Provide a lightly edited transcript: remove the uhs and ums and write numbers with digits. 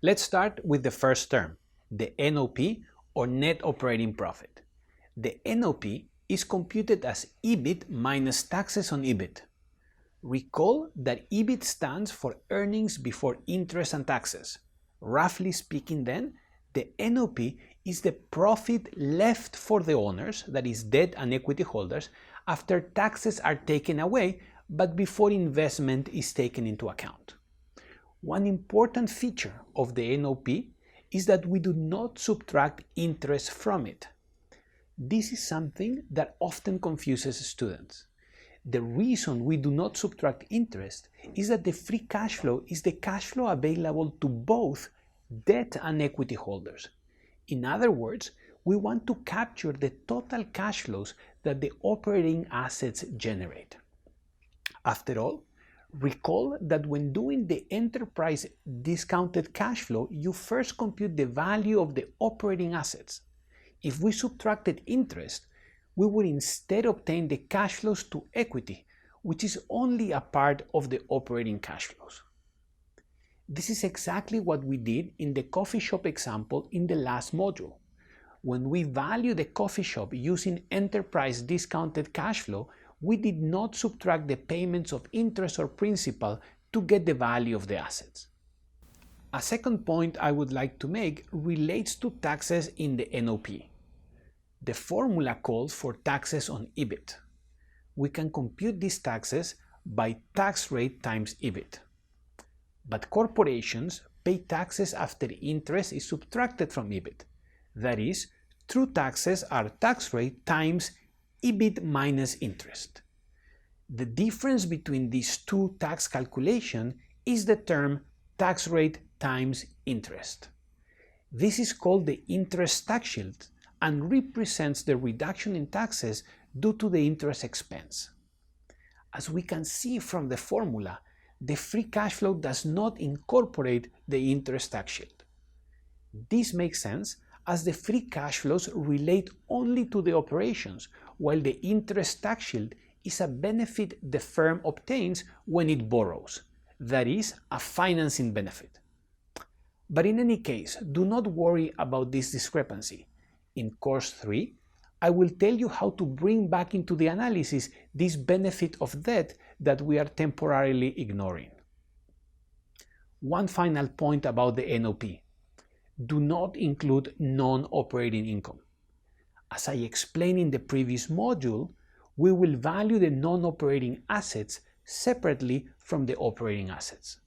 Let's start with the first term, the NOP or net operating profit. The NOP is computed as EBIT minus taxes on EBIT. Recall that EBIT stands for earnings before interest and taxes. Roughly speaking then, the NOP is the profit left for the owners, that is debt and equity holders, after taxes are taken away but before investment is taken into account. One important feature of the NOP is that we do not subtract interest from it. This is something that often confuses students. The reason we do not subtract interest is that the free cash flow is the cash flow available to both debt and equity holders. In other words, we want to capture the total cash flows that the operating assets generate. After all, recall that when doing the enterprise discounted cash flow, you first compute the value of the operating assets. If we subtracted interest, we would instead obtain the cash flows to equity, which is only a part of the operating cash flows. This is exactly what we did in the coffee shop example in the last module. When we value the coffee shop using enterprise discounted cash flow, we did not subtract the payments of interest or principal to get the value of the assets. A second point I would like to make relates to taxes in the NOP. The formula calls for taxes on EBIT. We can compute these taxes by tax rate times EBIT. But corporations pay taxes after interest is subtracted from EBIT. That is, true taxes are tax rate times EBIT minus interest. The difference between these two tax calculations is the term tax rate times interest. This is called the interest tax shield and represents the reduction in taxes due to the interest expense. As we can see from the formula, the free cash flow does not incorporate the interest tax shield. This makes sense as the free cash flows relate only to the operations, while the interest tax shield is a benefit the firm obtains when it borrows, that is, a financing benefit. But in any case, do not worry about this discrepancy. In course 3, I will tell you how to bring back into the analysis this benefit of debt that we are temporarily ignoring. One final point about the NOP. Do not include non-operating income. As I explained in the previous module, we will value the non-operating assets separately from the operating assets.